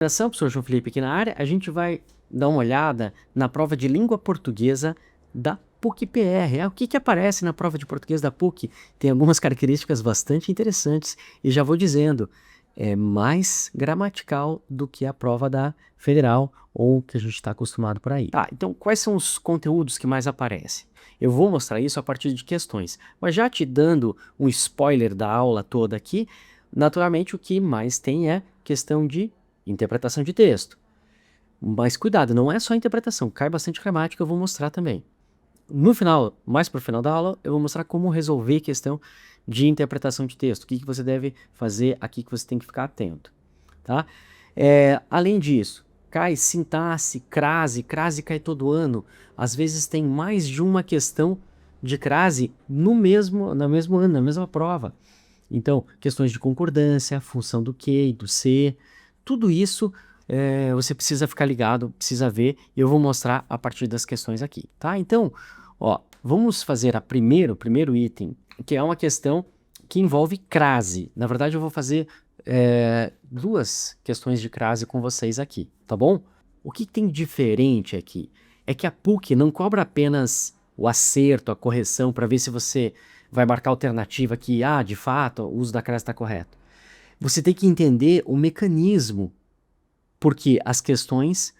Professor João Felipe aqui na área, a gente vai dar uma olhada na prova de língua portuguesa da PUC-PR. O que aparece na prova de português da PUC? Tem algumas características bastante interessantes e já vou dizendo, é mais gramatical do que a prova da Federal ou que a gente está acostumado por aí. Tá, então quais são os conteúdos que mais aparecem? Eu vou mostrar isso a partir de questões, mas já te dando um spoiler da aula toda aqui, naturalmente o que mais tem é questão de interpretação de texto. Mas cuidado, não é só interpretação, cai bastante gramática, eu vou mostrar também. No final, mais para o final da aula, eu vou mostrar como resolver a questão de interpretação de texto. O que você deve fazer aqui que você tem que ficar atento. Tá? Além disso, cai sintaxe, crase cai todo ano. Às vezes tem mais de uma questão de crase no mesmo ano, na mesma prova. Então, questões de concordância, função do que e do se, tudo isso você precisa ficar ligado, precisa ver, e eu vou mostrar a partir das questões aqui, tá? Então, ó, vamos fazer o primeiro item, que é uma questão que envolve crase. Na verdade, eu vou fazer duas questões de crase com vocês aqui, tá bom? O que tem de diferente aqui é que a PUC não cobra apenas o acerto, a correção, para ver se você vai marcar alternativa que, de fato, o uso da crase está correto. Você tem que entender o mecanismo, porque as questões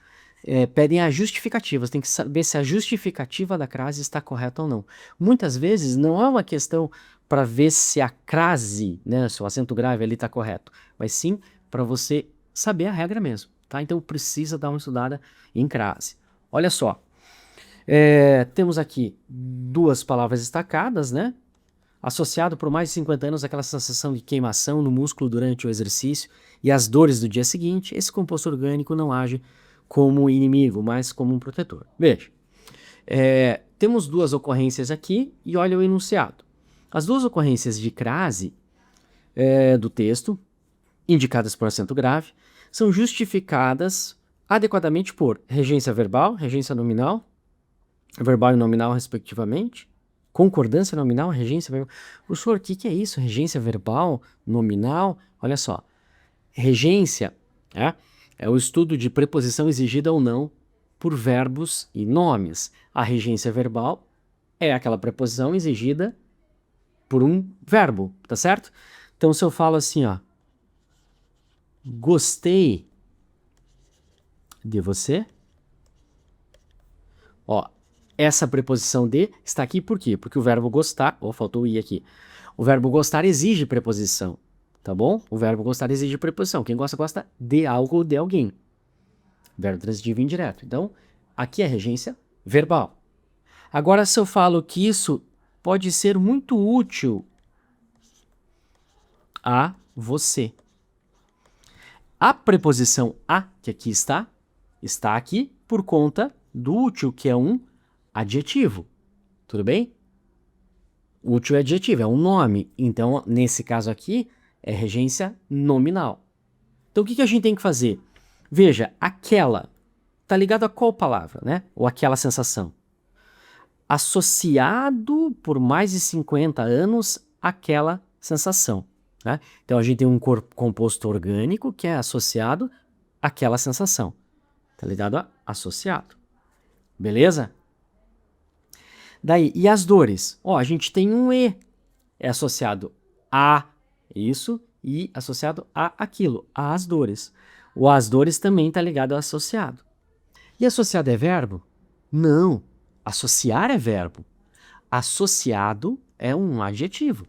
pedem a justificativa, você tem que saber se a justificativa da crase está correta ou não. Muitas vezes não é uma questão para ver se a crase, né, se o acento grave ali está correto, mas sim para você saber a regra mesmo, tá? Então precisa dar uma estudada em crase. Olha só, temos aqui duas palavras destacadas, né? Associado por mais de 50 anos àquela sensação de queimação no músculo durante o exercício e as dores do dia seguinte, esse composto orgânico não age como inimigo, mas como um protetor. Veja, temos duas ocorrências aqui e olha o enunciado. As duas ocorrências de crase do texto, indicadas por acento grave, são justificadas adequadamente por regência verbal, regência nominal, verbal e nominal respectivamente, concordância nominal, regência verbal. Professor, o que é isso? Regência verbal, nominal? Olha só. Regência é o estudo de preposição exigida ou não por verbos e nomes. A regência verbal é aquela preposição exigida por um verbo, tá certo? Então, se eu falo assim, gostei de você, essa preposição de está aqui por quê? Porque o verbo gostar, faltou o i aqui. O verbo gostar exige preposição, tá bom? O verbo gostar exige preposição. Quem gosta, gosta de algo ou de alguém. Verbo transitivo indireto. Então, aqui é regência verbal. Agora, se eu falo que isso pode ser muito útil a você. A preposição a, que aqui está aqui por conta do útil, que é um adjetivo, tudo bem? Útil é adjetivo, é um nome, então nesse caso aqui é regência nominal. Então o que a gente tem que fazer? Veja, aquela, tá ligado a qual palavra, né? Ou aquela sensação? Associado por mais de 50 anos àquela sensação, né? Então a gente tem um composto orgânico que é associado àquela sensação, tá ligado a associado, beleza? Daí, e as dores? A gente tem um E, é associado a isso e associado a aquilo, as dores. O as dores também está ligado ao associado. E associado é verbo? Não, associar é verbo. Associado é um adjetivo,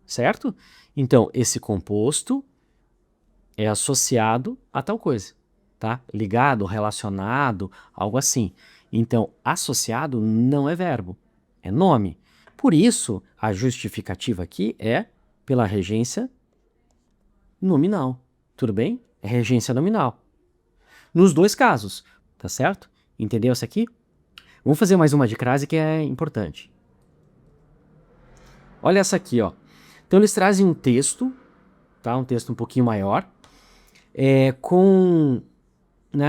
certo? Então, esse composto é associado a tal coisa, tá? Ligado, relacionado, algo assim. Então, associado não é verbo, é nome. Por isso, a justificativa aqui é pela regência nominal. Tudo bem? É regência nominal. Nos dois casos, tá certo? Entendeu isso aqui? Vamos fazer mais uma de crase que é importante. Olha essa aqui, Então, eles trazem um texto, tá? Um texto um pouquinho maior, com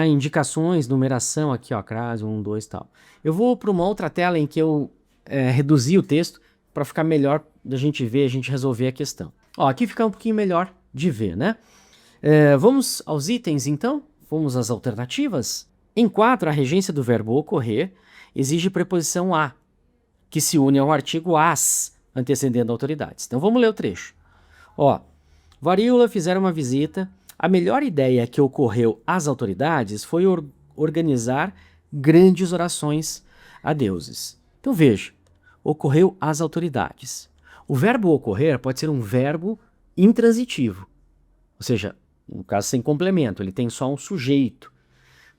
indicações, numeração aqui, crase, 1, 2 e tal. Eu vou para uma outra tela em que eu reduzi o texto para ficar melhor da gente ver, a gente resolver a questão. Aqui fica um pouquinho melhor de ver, né? Vamos aos itens, então? Vamos às alternativas? Em 4, a regência do verbo ocorrer exige preposição a, que se une ao artigo as, antecedendo autoridades. Então vamos ler o trecho. Ó, Varíola fizeram uma visita. A melhor ideia que ocorreu às autoridades foi organizar grandes orações a deuses. Então veja, ocorreu às autoridades. O verbo ocorrer pode ser um verbo intransitivo, ou seja, no caso sem complemento, ele tem só um sujeito.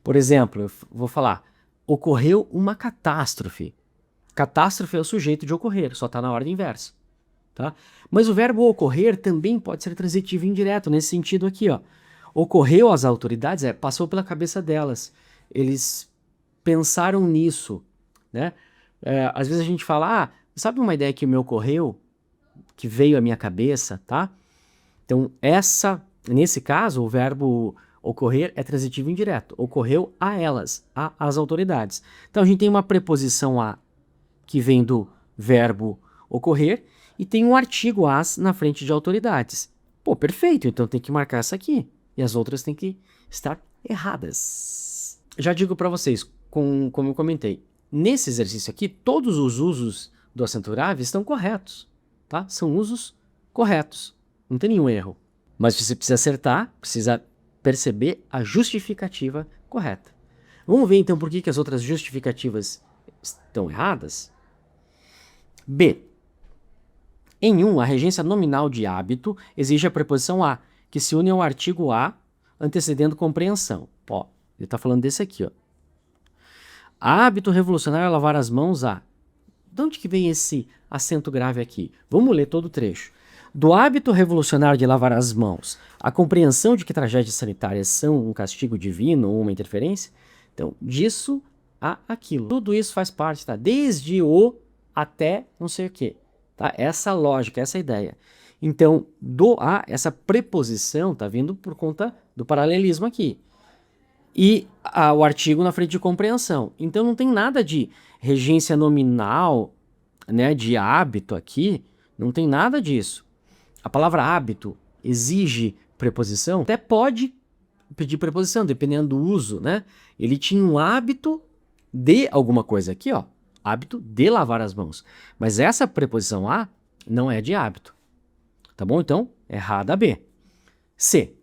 Por exemplo, eu vou falar, ocorreu uma catástrofe. Catástrofe é o sujeito de ocorrer, só está na ordem inversa. Tá? Mas o verbo ocorrer também pode ser transitivo indireto, nesse sentido aqui. Ó. Ocorreu às autoridades, passou pela cabeça delas. Eles pensaram nisso. Né? Às vezes a gente fala, sabe uma ideia que me ocorreu, que veio à minha cabeça? Tá? Então, nesse caso, o verbo ocorrer é transitivo indireto. Ocorreu a elas, às autoridades. Então, a gente tem uma preposição a, que vem do verbo ocorrer, e tem um artigo as na frente de autoridades. Pô, perfeito, então tem que marcar essa aqui. E as outras têm que estar erradas. Já digo para vocês, como eu comentei, nesse exercício aqui, todos os usos do acento grave estão corretos. Tá? São usos corretos. Não tem nenhum erro. Mas você precisa acertar, precisa perceber a justificativa correta. Vamos ver então por que as outras justificativas estão erradas? B. Em 1, a regência nominal de hábito exige a preposição a, que se une ao artigo a, antecedendo compreensão. Ó, ele está falando desse aqui. Ó. Hábito revolucionário é lavar as mãos a. De onde que vem esse acento grave aqui? Vamos ler todo o trecho. Do hábito revolucionário de lavar as mãos, a compreensão de que tragédias sanitárias são um castigo divino ou uma interferência, então, disso a aquilo. Tudo isso faz parte, tá? Desde o até não sei o quê. Tá? Essa lógica, essa ideia. Então, do a, essa preposição está vindo por conta do paralelismo aqui. E o artigo na frente de compreensão. Então, não tem nada de regência nominal, né, de hábito aqui. Não tem nada disso. A palavra hábito exige preposição? Até pode pedir preposição, dependendo do uso, né? Ele tinha um hábito de alguma coisa aqui, ó. Hábito de lavar as mãos. Mas essa preposição a não é de hábito. Tá bom? Então, errada a B. C.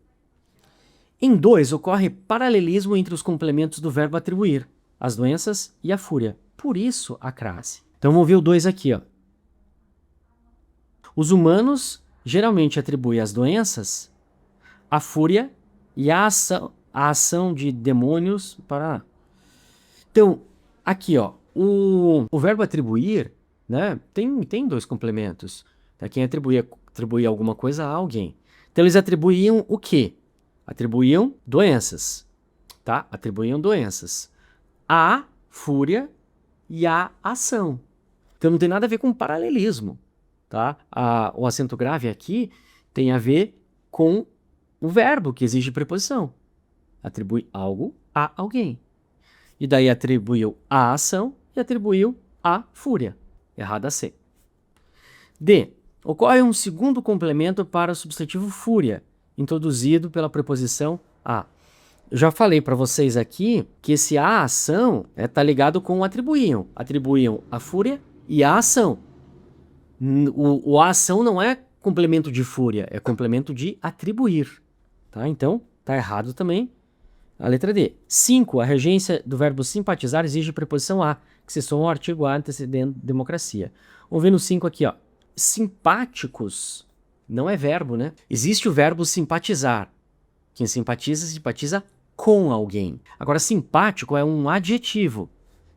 Em 2, ocorre paralelismo entre os complementos do verbo atribuir, as doenças e a fúria. Por isso, a crase. Então, vamos ver o 2 aqui, ó. Os humanos geralmente atribuem as doenças, a fúria e a ação de demônios para... Então, aqui, ó. O verbo atribuir, né, tem 2 complementos. Tá? Quem atribuía alguma coisa a alguém. Então, eles atribuíam o quê? Atribuíam doenças. Tá? Atribuíam doenças. A fúria e a ação. Então, não tem nada a ver com paralelismo. Tá? O acento grave aqui tem a ver com o verbo que exige preposição. Atribui algo a alguém. E daí atribuiu a ação e atribuiu a fúria. Errada C. D. Ocorre um segundo complemento para o substantivo fúria, introduzido pela preposição a. Eu já falei para vocês aqui que esse a ação está ligado com o atribuíam. Atribuíam a fúria e a ação. O a ação não é complemento de fúria, é complemento de atribuir. Tá? Então, está errado também. A letra D. 5. A regência do verbo simpatizar exige preposição a, que se soma ao artigo a antecedendo democracia. Vamos ver no 5 aqui, ó. Simpáticos não é verbo, né? Existe o verbo simpatizar. Quem simpatiza, simpatiza com alguém. Agora, simpático é um adjetivo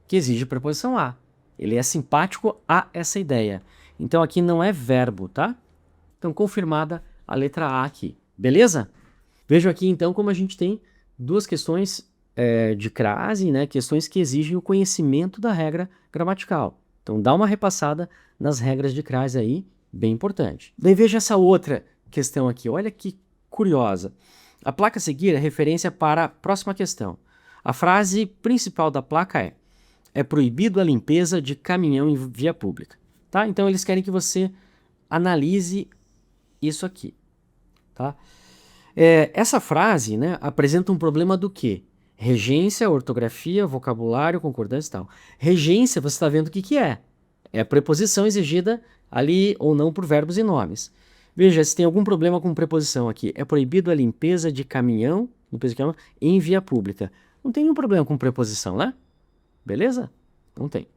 que exige preposição a. Ele é simpático a essa ideia. Então, aqui não é verbo, tá? Então, confirmada a letra A aqui. Beleza? Vejo aqui, então, como a gente tem 2 questões de crase, né? Questões que exigem o conhecimento da regra gramatical. Então, dá uma repassada nas regras de crase aí, bem importante. Daí veja essa outra questão aqui. Olha que curiosa. A placa a seguir é referência para a próxima questão. A frase principal da placa é proibido a limpeza de caminhão em via pública. Tá? Então, eles querem que você analise isso aqui. Tá? Essa frase, né, apresenta um problema do quê? Regência, ortografia, vocabulário, concordância e tal. Regência, você está vendo o que que é. É a preposição exigida ali ou não por verbos e nomes. Veja, se tem algum problema com preposição aqui. É proibido a limpeza de caminhão, em via pública. Não tem nenhum problema com preposição, né? Beleza? Não tem.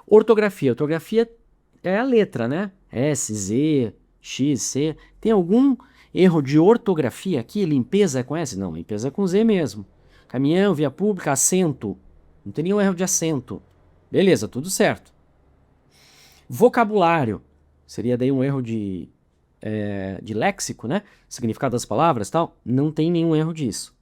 Ortografia. Ortografia é a letra, né? S, Z, X, C. Tem algum erro de ortografia aqui? Limpeza é com S? Não, limpeza é com Z mesmo. Caminhão, via pública, acento. Não tem nenhum erro de acento. Beleza, tudo certo. Vocabulário. Seria daí um erro de léxico, né? Significado das palavras e tal. Não tem nenhum erro disso.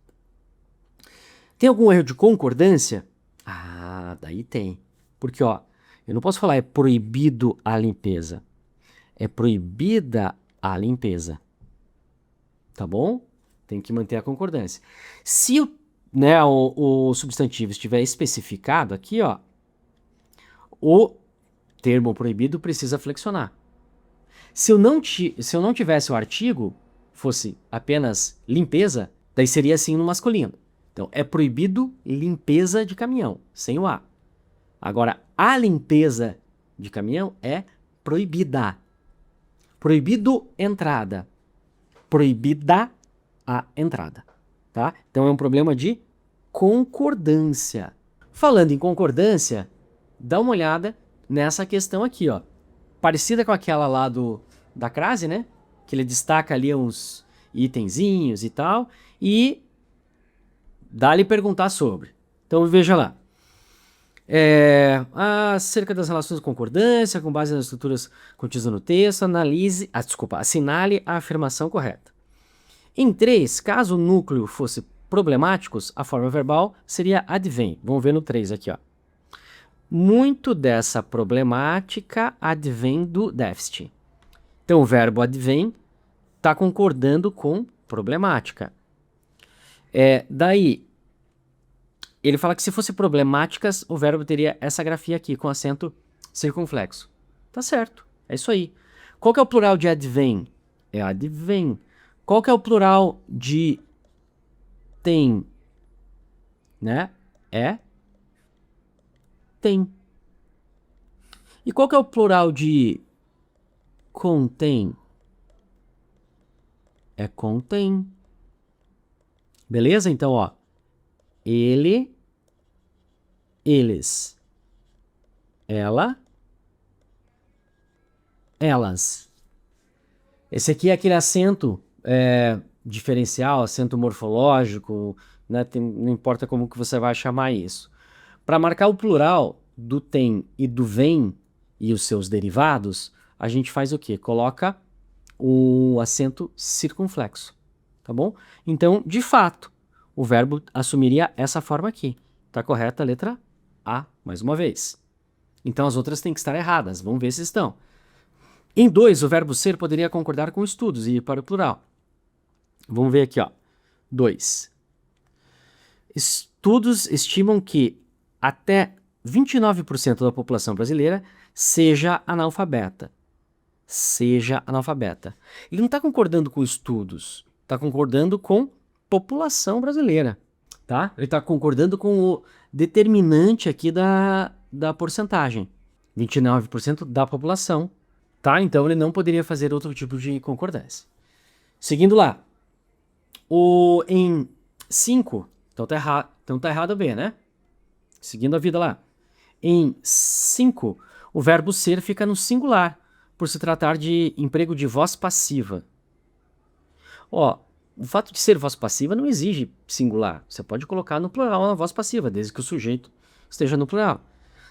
Tem algum erro de concordância? Ah, daí tem. Porque, ó, eu não posso falar é proibido a limpeza. É proibida a limpeza. Tá bom? Tem que manter a concordância. Se o substantivo estiver especificado aqui, ó, o termo proibido precisa flexionar. Se eu não tivesse o artigo, fosse apenas limpeza, daí seria assim no masculino. Então, é proibido limpeza de caminhão, sem o A. Agora, a limpeza de caminhão é proibida. Proibido entrada. Proibida a entrada. Tá? Então, é um problema de concordância. Falando em concordância, dá uma olhada nessa questão aqui, ó. Parecida com aquela lá da crase, né? Que ele destaca ali uns itenzinhos e tal. E dá-lhe perguntar sobre. Então, veja lá. Acerca das relações de concordância, com base nas estruturas contidas no texto, assinale a afirmação correta. Em 3, caso o núcleo fosse problemáticos, a forma verbal seria advém. Vamos ver no 3 aqui, ó. Muito dessa problemática advém do déficit. Então, o verbo advém está concordando com problemática. Daí, ele fala que se fosse problemáticas, o verbo teria essa grafia aqui, com acento circunflexo. Tá certo, é isso aí. Qual que é o plural de advém? É advém. Qual que é o plural de tem? Né? É tem. E qual que é o plural de contém? É contém. Beleza? Então, ó. Ele, eles. Ela, elas. Esse aqui é aquele acento diferencial, acento morfológico, né? Não importa como que você vai chamar isso. Para marcar o plural do tem e do vem e os seus derivados, a gente faz o quê? Coloca o acento circunflexo, tá bom? Então, de fato, o verbo assumiria essa forma aqui. Tá correta a letra A, mais uma vez. Então, as outras têm que estar erradas. Vamos ver se estão. Em 2, o verbo ser poderia concordar com estudos e ir para o plural. Vamos ver aqui, ó. 2. Estudos estimam que até 29% da população brasileira seja analfabeta. Seja analfabeta. Ele não está concordando com estudos, está concordando com população brasileira, tá? Ele está concordando com o determinante aqui da porcentagem. 29% da população, tá? Então ele não poderia fazer outro tipo de concordância. Seguindo lá. Em 5, então tá errado B, né? Seguindo a vida lá. Em 5, o verbo ser fica no singular, por se tratar de emprego de voz passiva. Ó, o fato de ser voz passiva não exige singular. Você pode colocar no plural na voz passiva, desde que o sujeito esteja no plural.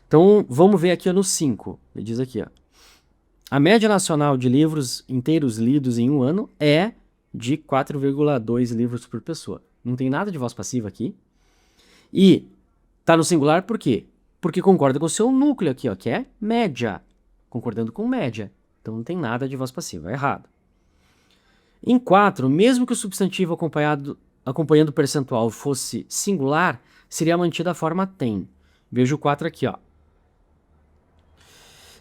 Então, vamos ver aqui no 5. Ele diz aqui, ó. A média nacional de livros inteiros lidos em um ano é de 4,2 livros por pessoa. Não tem nada de voz passiva aqui. E tá no singular por quê? Porque concorda com o seu núcleo aqui, ó, que é média. Concordando com média. Então não tem nada de voz passiva, é errado. Em 4, mesmo que o substantivo acompanhando o percentual fosse singular, seria mantida a forma tem. Veja o 4 aqui, ó.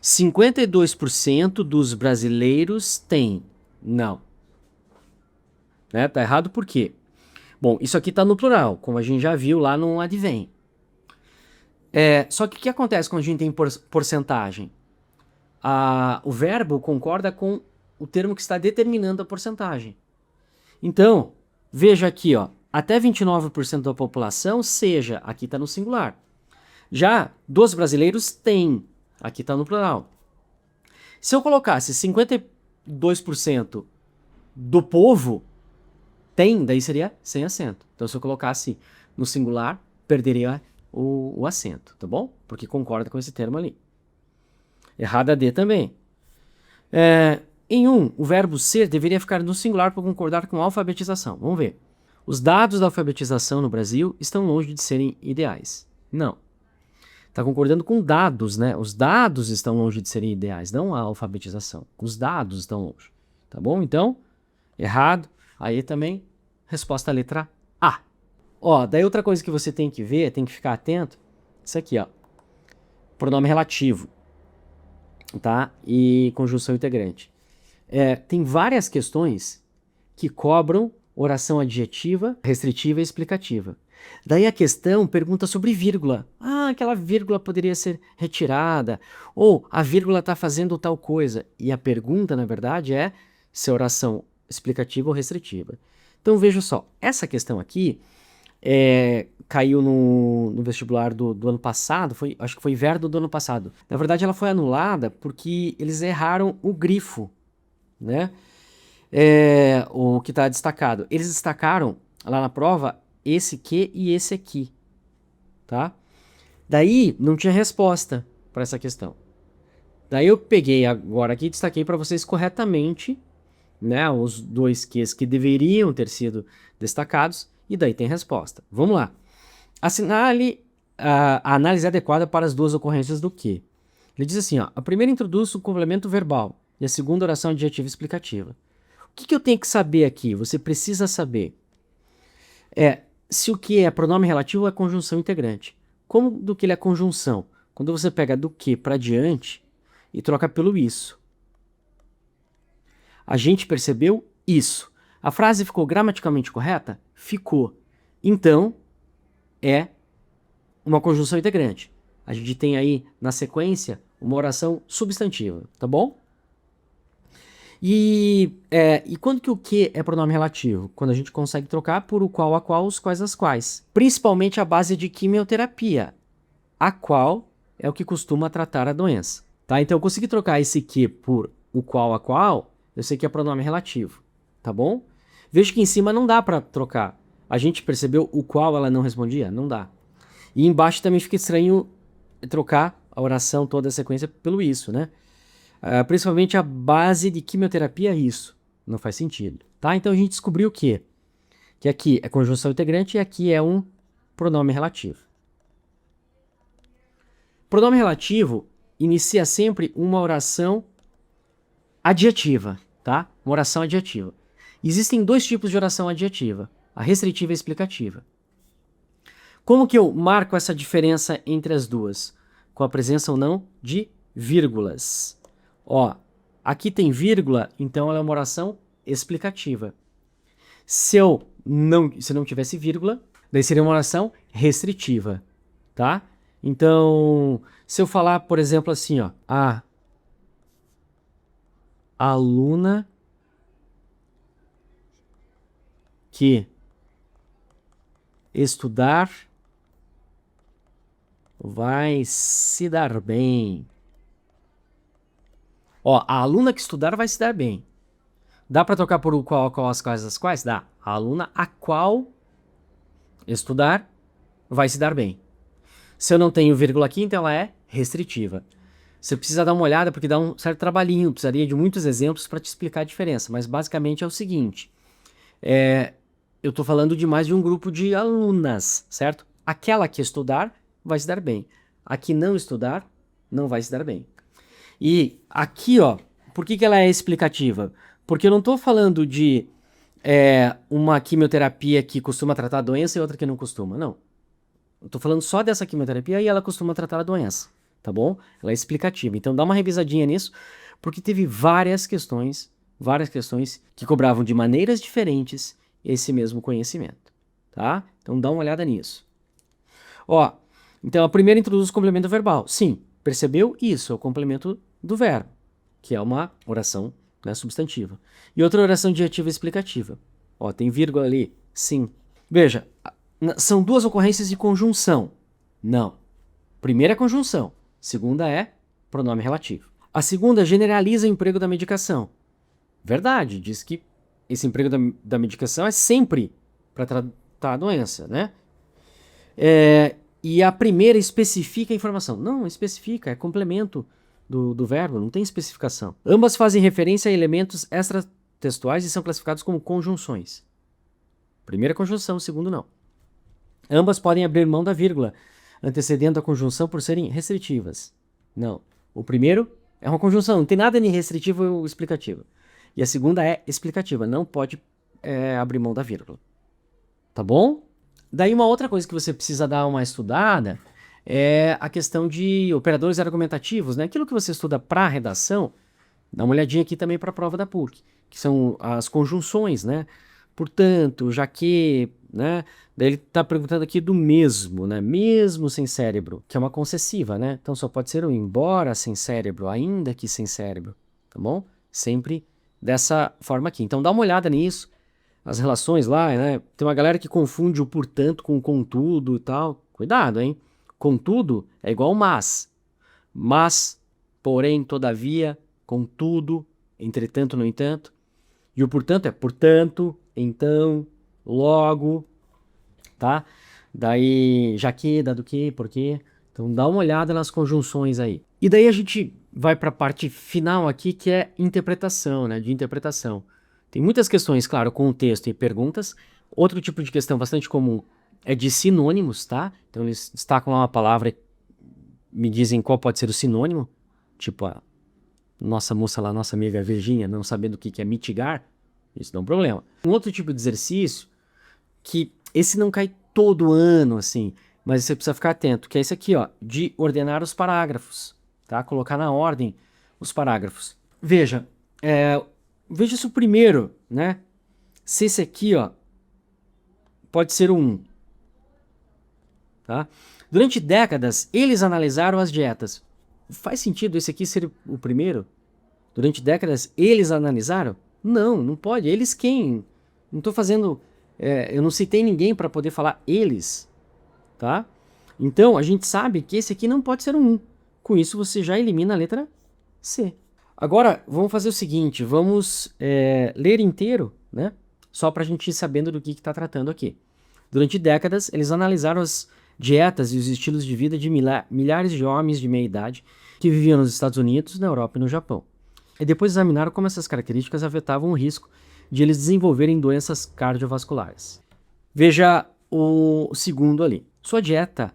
52% dos brasileiros têm. Não. né? Tá errado por quê? Bom, isso aqui tá no plural, como a gente já viu lá no advém. Só que o que acontece quando a gente tem porcentagem? O verbo concorda com o termo que está determinando a porcentagem. Então, veja aqui, ó, até 29% da população, seja, aqui está no singular. Já dos brasileiros, tem, aqui está no plural. Se eu colocasse 52% do povo, tem, daí seria sem acento. Então, se eu colocasse no singular, perderia o acento, tá bom? Porque concorda com esse termo ali. Errada D também. Em o verbo ser deveria ficar no singular para concordar com a alfabetização. Vamos ver. Os dados da alfabetização no Brasil estão longe de serem ideais. Não. Está concordando com dados, né? Os dados estão longe de serem ideais, não a alfabetização. Os dados estão longe. Tá bom? Então, errado. Aí também, resposta à letra A. Ó, daí outra coisa que você tem que ver, tem que ficar atento, isso aqui, ó. Pronome relativo, tá? E conjunção integrante. Tem várias questões que cobram oração adjetiva, restritiva e explicativa. Daí a questão pergunta sobre vírgula. Aquela vírgula poderia ser retirada, ou a vírgula está fazendo tal coisa. E a pergunta, na verdade, é se a oração explicativa ou restritiva. Então veja só, essa questão aqui caiu no vestibular do ano passado, acho que foi inverno do ano passado. Na verdade, ela foi anulada porque eles erraram o grifo, né? O que está destacado. Eles destacaram lá na prova esse que e esse aqui, tá? Daí não tinha resposta para essa questão. Daí eu peguei agora aqui e destaquei para vocês corretamente, né, os dois Qs que deveriam ter sido destacados, e daí tem resposta. Vamos lá. Assinale a análise adequada para as duas ocorrências do que. Ele diz assim, ó, a primeira introduz o complemento verbal e a segunda oração adjetiva explicativa. O que eu tenho que saber aqui? Você precisa saber se o que é pronome relativo ou é conjunção integrante. Como do que ele é conjunção? Quando você pega do que para diante e troca pelo isso. A gente percebeu isso. A frase ficou gramaticalmente correta? Ficou. Então, é uma conjunção integrante. A gente tem aí, na sequência, uma oração substantiva, tá bom? E quando que o que é pronome relativo? Quando a gente consegue trocar por o qual, a qual, os quais, as quais. Principalmente a base de quimioterapia, a qual é o que costuma tratar a doença. Tá? Então eu consegui trocar esse que por o qual, a qual, eu sei que é pronome relativo, tá bom? Veja que em cima não dá para trocar. A gente percebeu o qual ela não respondia? Não dá. E embaixo também fica estranho trocar a oração, toda a sequência, pelo isso, né? Principalmente a base de quimioterapia é isso. Não faz sentido, tá? Então a gente descobriu o quê? Que aqui é conjunção integrante e aqui é um pronome relativo. Pronome relativo inicia sempre uma oração adjetiva, tá? Uma oração adjetiva. Existem dois tipos de oração adjetiva, a restritiva e a explicativa. Como que eu marco essa diferença entre as duas? Com a presença ou não de vírgulas. Ó, aqui tem vírgula, então ela é uma oração explicativa. Se não tivesse vírgula, daí seria uma oração restritiva, tá? Então, se eu falar, por exemplo, assim, ó, a aluna que estudar vai se dar bem. Ó, a aluna que estudar vai se dar bem. Dá para trocar por o qual, a qual, as quais, as quais? Dá. A aluna a qual estudar vai se dar bem. Se eu não tenho vírgula aqui, então ela é restritiva. Você precisa dar uma olhada porque dá um certo trabalhinho. Precisaria de muitos exemplos para te explicar a diferença. Mas basicamente é o seguinte. Eu estou falando de mais de um grupo de alunas, certo? Aquela que estudar vai se dar bem. A que não estudar não vai se dar bem. E aqui, ó, por que ela é explicativa? Porque eu não estou falando de uma quimioterapia que costuma tratar a doença e outra que não costuma, não. Eu estou falando só dessa quimioterapia e ela costuma tratar a doença, tá bom? Ela é explicativa. Então dá uma revisadinha nisso, porque teve várias questões que cobravam de maneiras diferentes esse mesmo conhecimento, tá? Então dá uma olhada nisso. Ó, então a primeira introduz o complemento verbal. Sim, percebeu? Isso é o complemento do verbo, que é uma oração, né, substantiva. E outra oração adjetiva explicativa. Ó, tem vírgula ali. Sim. Veja, são duas ocorrências de conjunção. Não. Primeira é conjunção. Segunda é pronome relativo. A segunda generaliza o emprego da medicação. Verdade, diz que esse emprego da medicação é sempre para tratar a doença, né? E a primeira especifica a informação. Não especifica, é complemento do verbo, não tem especificação. Ambas fazem referência a elementos extratextuais e são classificados como conjunções. Primeira conjunção, segundo não. Ambas podem abrir mão da vírgula, antecedendo a conjunção por serem restritivas. Não. O primeiro é uma conjunção, não tem nada nem restritivo ou explicativo. E a segunda é explicativa, não pode abrir mão da vírgula. Tá bom? Daí uma outra coisa que você precisa dar uma estudada é a questão de operadores argumentativos, né? Aquilo que você estuda para redação, dá uma olhadinha aqui também para a prova da PUC, que são as conjunções, né? Portanto, já que, né? Daí ele está perguntando aqui do mesmo, né? Mesmo sem cérebro, que é uma concessiva, né? Então só pode ser o embora sem cérebro, ainda que sem cérebro, tá bom? Sempre dessa forma aqui. Então dá uma olhada nisso, as relações lá, né? Tem uma galera que confunde o portanto com contudo e tal. Cuidado, hein? Contudo é igual mas. Mas, porém, todavia, contudo, entretanto, no entanto. E o portanto é portanto, então, logo, tá? Daí, já que, dado que, porquê. Então dá uma olhada nas conjunções aí. E daí a gente vai para a parte final aqui, que é interpretação, né? De interpretação. Tem muitas questões, claro, com o texto e perguntas. Outro tipo de questão bastante comum é de sinônimos, tá? Então eles destacam lá uma palavra e me dizem qual pode ser o sinônimo. Tipo a nossa moça lá, nossa amiga Virgínia, não sabendo o que é mitigar. Isso não é um problema. Um outro tipo de exercício, que esse não cai todo ano, assim, mas você precisa ficar atento, que é esse aqui, ó, de ordenar os parágrafos, tá? Colocar na ordem os parágrafos. Veja, veja se o primeiro, né? Se esse aqui, ó, pode ser o 1. Tá? Durante décadas, eles analisaram as dietas. Faz sentido esse aqui ser o primeiro? Durante décadas, eles analisaram? Não, não pode. Eles quem? Não estou fazendo... eu não citei ninguém para poder falar eles. Tá? Então, a gente sabe que esse aqui não pode ser um 1. Com isso, você já elimina a letra C. Agora, vamos fazer o seguinte, vamos ler inteiro, né? Só para a gente ir sabendo do que está tratando aqui. Durante décadas, eles analisaram as dietas e os estilos de vida de milhares de homens de meia idade que viviam nos Estados Unidos, na Europa e no Japão. E depois examinaram como essas características afetavam o risco de eles desenvolverem doenças cardiovasculares. Veja o segundo ali. Sua dieta,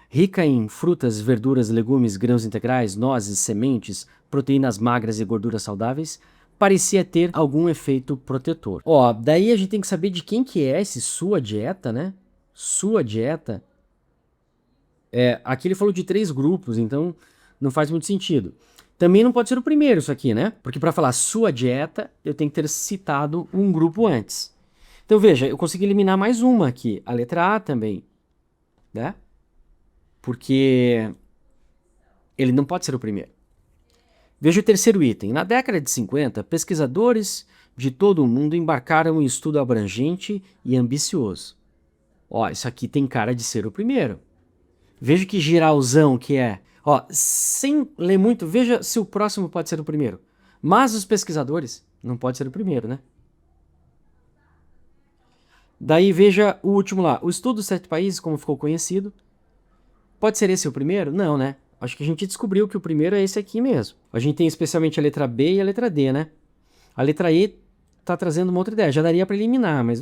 rica em frutas, verduras, legumes, grãos integrais, nozes, sementes, proteínas magras e gorduras saudáveis, parecia ter algum efeito protetor. Ó, daí a gente tem que saber de quem que é esse sua dieta, né? Sua dieta. Aqui ele falou de 3 grupos, então não faz muito sentido. Também não pode ser o primeiro isso aqui, né? Porque para falar sua dieta, eu tenho que ter citado um grupo antes. Então veja, eu consegui eliminar mais uma aqui, a letra A também, né? Porque ele não pode ser o primeiro. Veja o terceiro item. Na década de 50, pesquisadores de todo o mundo embarcaram em um estudo abrangente e ambicioso. Ó, isso aqui tem cara de ser o primeiro. Veja que geralzão que é. Ó, sem ler muito, veja se o próximo pode ser o primeiro. Mas os pesquisadores não pode ser o primeiro, né? Daí veja o último lá. O estudo dos 7 países, como ficou conhecido. Pode ser esse o primeiro? Não, né? Acho que a gente descobriu que o primeiro é esse aqui mesmo. A gente tem especialmente a letra B e a letra D, né? A letra E tá trazendo uma outra ideia. Já daria para eliminar, mas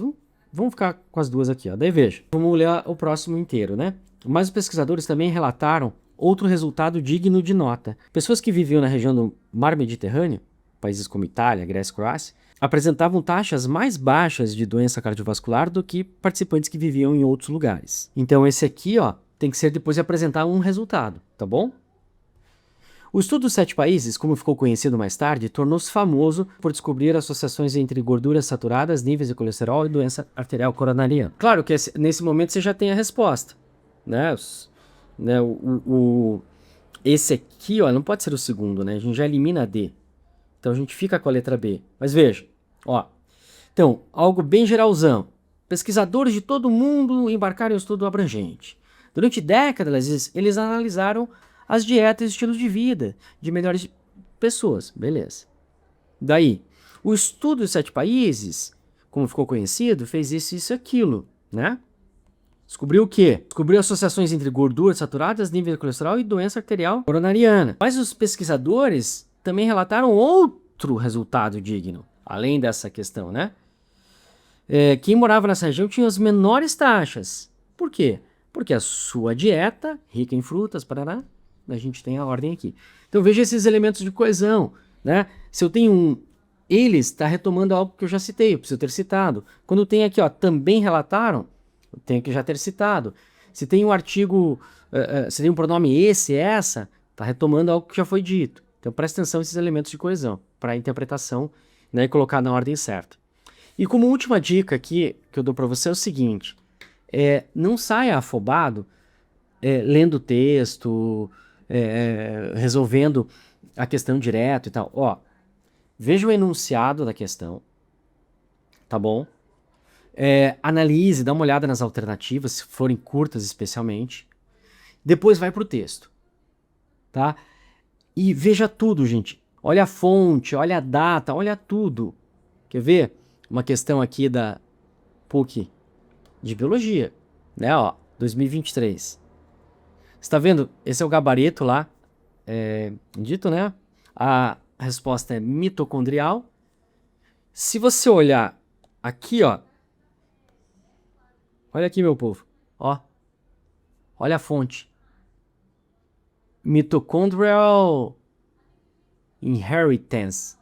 vamos ficar com as duas aqui, ó. Daí veja. Vamos ler o próximo inteiro, né? Mas os pesquisadores também relataram outro resultado digno de nota. Pessoas que viviam na região do Mar Mediterrâneo, países como Itália, Grécia e Croácia, apresentavam taxas mais baixas de doença cardiovascular do que participantes que viviam em outros lugares. Então esse aqui, ó, tem que ser depois de apresentar um resultado, tá bom? O estudo dos 7 países, como ficou conhecido mais tarde, tornou-se famoso por descobrir associações entre gorduras saturadas, níveis de colesterol e doença arterial coronariana. Claro que nesse momento você já tem a resposta, né? Esse aqui, ó, não pode ser o segundo, né? A gente já elimina a D. Então a gente fica com a letra B. Mas veja, ó. Então, algo bem geralzão. Pesquisadores de todo mundo embarcaram em um estudo abrangente. Durante décadas, eles analisaram as dietas e estilos de vida de melhores pessoas. Beleza. Daí, o estudo dos 7 países, como ficou conhecido, fez isso e aquilo, né? Descobriu o quê? Descobriu associações entre gorduras saturadas, nível de colesterol e doença arterial coronariana. Mas os pesquisadores também relataram outro resultado digno, além dessa questão, né? Quem morava nessa região tinha as menores taxas. Por quê? Porque a sua dieta, rica em frutas, parará, a gente tem a ordem aqui. Então veja esses elementos de coesão, né? Se eu tenho um... Eles está retomando algo que eu já citei, eu preciso ter citado. Quando tem aqui, ó, também relataram, eu tenho que já ter citado. Se tem um artigo, se tem um pronome esse, essa, está retomando algo que já foi dito. Então presta atenção nesses elementos de coesão, para a interpretação, né, e colocar na ordem certa. E como última dica aqui, que eu dou para você é o seguinte, não saia afobado lendo o texto, resolvendo a questão direto e tal. Ó, veja o enunciado da questão, tá bom? Analise, dá uma olhada nas alternativas, se forem curtas especialmente. Depois vai para o texto, tá? E veja tudo, gente. Olha a fonte, olha a data, olha tudo. Quer ver? Uma questão aqui da PUC de Biologia, né? Ó, 2023. Você tá vendo? Esse é o gabarito lá, dito, né? A resposta é mitocondrial. Se você olhar aqui, ó, olha aqui, meu povo, ó, olha a fonte. Mitochondrial inheritance,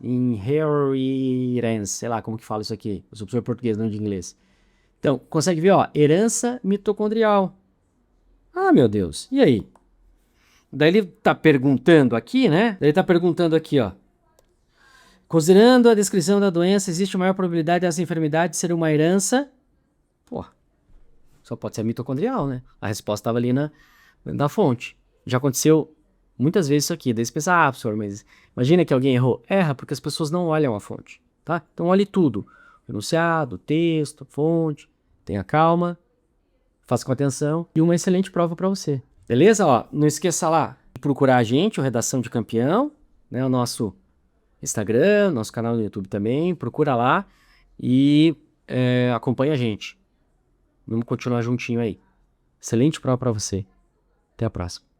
sei lá como que fala isso aqui. Eu sou professor de português, não de inglês. Então, consegue ver, ó, herança mitocondrial. Ah, meu Deus, e aí? Daí ele tá perguntando aqui, né? Daí ele tá perguntando aqui, ó. Considerando a descrição da doença, existe maior probabilidade dessa enfermidade ser uma herança? Pô, só pode ser mitocondrial, né? A resposta estava ali na fonte. Já aconteceu muitas vezes isso aqui. Daí você pensa, professor, mas imagina que alguém errou. Erra, porque as pessoas não olham a fonte, tá? Então olhe tudo. O enunciado, o texto, a fonte. Tenha calma, faça com atenção e uma excelente prova para você. Beleza? Ó, não esqueça lá de procurar a gente, o Redação de Campeão, né? O nosso Instagram, nosso canal no YouTube também. Procura lá e acompanha a gente. Vamos continuar juntinho aí. Excelente prova para você. Até a próxima.